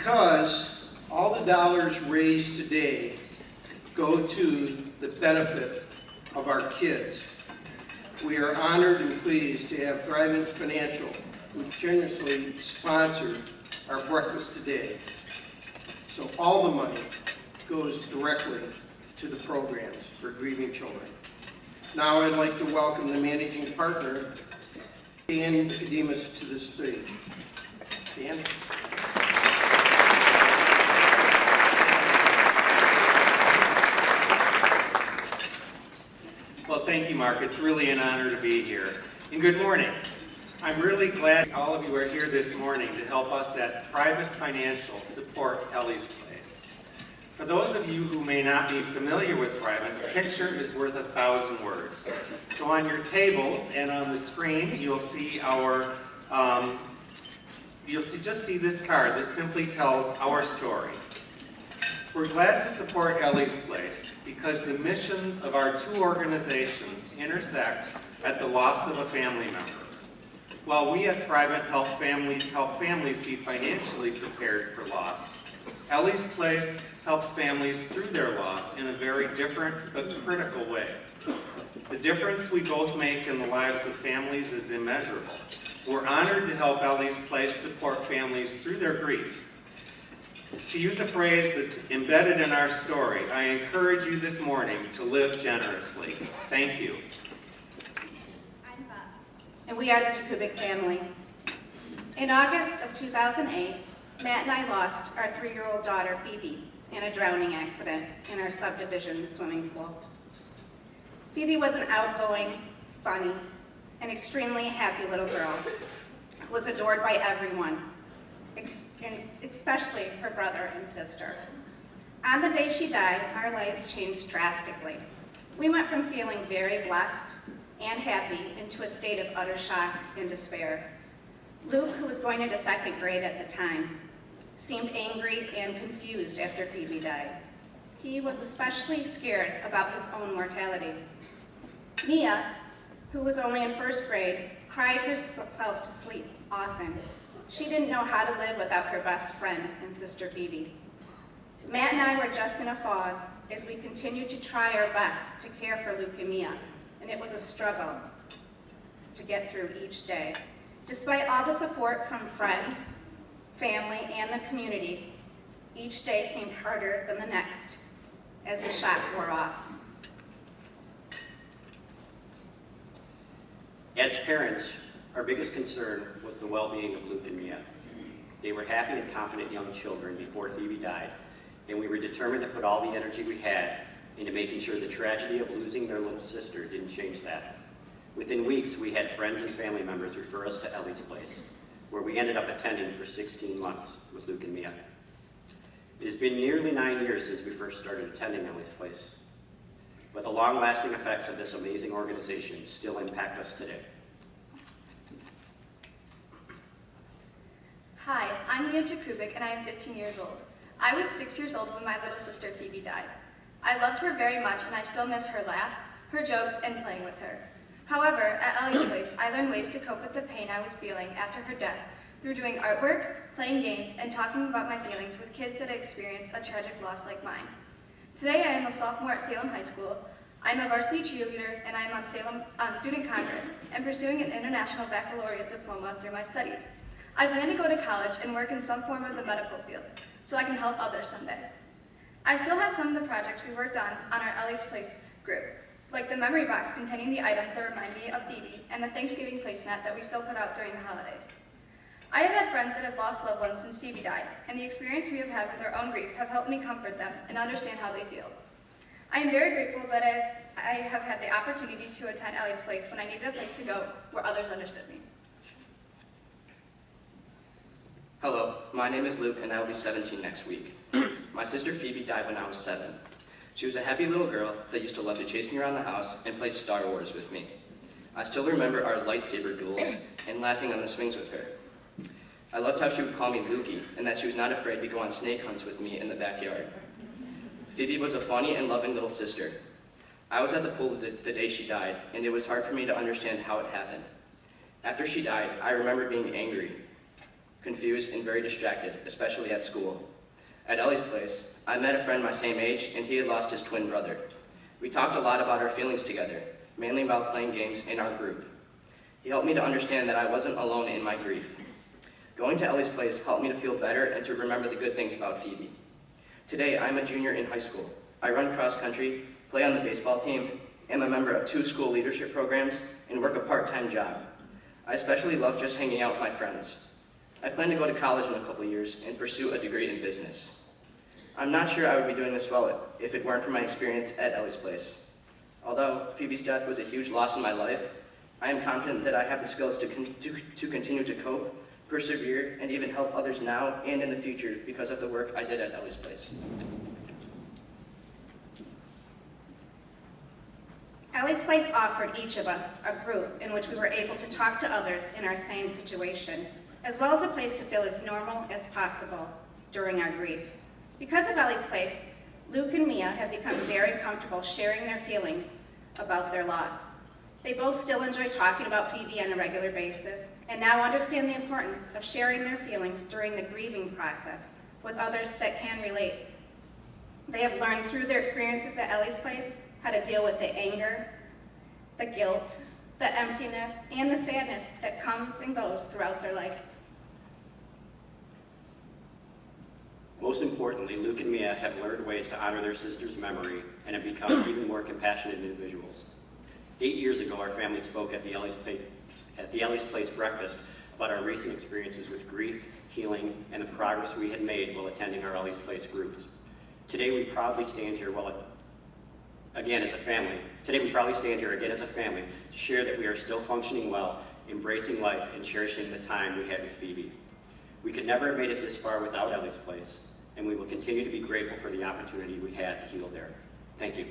because all the dollars raised today go to the benefit of our kids. We are honored and pleased to have Thrivent Financial, who generously sponsored our breakfast today. So all the money goes directly to the programs for grieving children. Now I'd like to welcome the managing partner, Dan Nickodemus, to the stage. Dan? Well, thank you, Mark. It's really an honor to be here. And good morning. I'm really glad all of you are here this morning to help us at Thrivent Financial support Ellie's Place. For those of you who may not be familiar with Thrivent, a picture is worth 1,000 words. So on your tables and on the screen, you'll see our, just see this card that simply tells our story. We're glad to support Ellie's Place because the missions of our two organizations intersect at the loss of a family member. While we at Thrivent help families be financially prepared for loss, Ellie's Place helps families through their loss in a very different but critical way. The difference we both make in the lives of families is immeasurable. We're honored to help Ellie's Place support families through their grief. To use a phrase that's embedded in our story, I encourage you this morning to live generously. Thank you. I'm Bob, and we are the Jacubik family. In August of 2008, Matt and I lost our 3-year-old daughter, Phoebe, in a drowning accident in our subdivision swimming pool. Phoebe was an outgoing, funny, and extremely happy little girl who was adored by everyone, especially her brother and sister. On the day she died, our lives changed drastically. We went from feeling very blessed and happy into a state of utter shock and despair. Luke, who was going into 2nd grade at the time, seemed angry and confused after Phoebe died. He was especially scared about his own mortality. Mia, who was only in 1st grade, cried herself to sleep often. She didn't know how to live without her best friend and sister Phoebe. Matt and I were just in a fog as we continued to try our best to care for Luke and Mia, and it was a struggle to get through each day. Despite all the support from friends, family, and the community, each day seemed harder than the next as the shock wore off. As parents, our biggest concern was the well-being of Luke and Mia. They were happy and confident young children before Phoebe died, and we were determined to put all the energy we had into making sure the tragedy of losing their little sister didn't change that. Within weeks, we had friends and family members refer us to Ellie's Place, where we ended up attending for 16 months with Luke and Mia. It has been nearly 9 years since we first started attending Ellie's Place, but the long-lasting effects of this amazing organization still impact us today. Hi, I'm Jacubik and I am 15 years old. I was 6 years old when my little sister Phoebe died. I loved her very much and I still miss her laugh, her jokes, and playing with her. However, at Ellie's Place, I learned ways to cope with the pain I was feeling after her death through doing artwork, playing games, and talking about my feelings with kids that had experienced a tragic loss like mine. Today I am a sophomore at Salem High School. I'm a varsity cheerleader and I am on Student Congress and pursuing an International Baccalaureate diploma through my studies. I plan to go to college and work in some form of the medical field, so I can help others someday. I still have some of the projects we worked on our Ellie's Place group, like the memory box containing the items that remind me of Phoebe and the Thanksgiving placemat that we still put out during the holidays. I have had friends that have lost loved ones since Phoebe died, and the experience we have had with our own grief have helped me comfort them and understand how they feel. I am very grateful that I have had the opportunity to attend Ellie's Place when I needed a place to go where others understood me. Hello, my name is Luke and I will be 17 next week. My sister Phoebe died when I was 7. She was a happy little girl that used to love to chase me around the house and play Star Wars with me. I still remember our lightsaber duels and laughing on the swings with her. I loved how she would call me Lukey and that she was not afraid to go on snake hunts with me in the backyard. Phoebe was a funny and loving little sister. I was at the pool the day she died, and it was hard for me to understand how it happened. After she died, I remember being angry, confused, and very distracted, especially at school. At Ellie's place, I met a friend my same age, and he had lost his twin brother. We talked a lot about our feelings together, mainly about playing games in our group. He helped me to understand that I wasn't alone in my grief. Going to Ellie's place helped me to feel better and to remember the good things about Phoebe. Today, I'm a junior in high school. I run cross country, play on the baseball team, am a member of 2 school leadership programs, and work a part-time job. I especially love just hanging out with my friends. I plan to go to college in a couple of years and pursue a degree in business. I'm not sure I would be doing this well if it weren't for my experience at Ellie's place. Although Phoebe's death was a huge loss in my life, I am confident that I have the skills to continue to cope, persevere, and even help others now and in the future because of the work I did at Ellie's place. Ellie's Place offered each of us a group in which we were able to talk to others in our same situation, as well as a place to feel as normal as possible during our grief. Because of Ellie's Place, Luke and Mia have become very comfortable sharing their feelings about their loss. They both still enjoy talking about Phoebe on a regular basis, and now understand the importance of sharing their feelings during the grieving process with others that can relate. They have learned through their experiences at Ellie's Place how to deal with the anger, the guilt, the emptiness, and the sadness that comes and goes throughout their life. Most importantly, Luke and Mia have learned ways to honor their sister's memory and have become even more compassionate individuals. 8 years ago, our family spoke at the Ellie's Place breakfast about our recent experiences with grief, healing, and the progress we had made while attending our Ellie's Place groups. Today, we proudly stand here again as a family to share that we are still functioning well, embracing life, and cherishing the time we had with Phoebe. We could never have made it this far without Ellie's Place, and we will continue to be grateful for the opportunity we had to heal there. Thank you.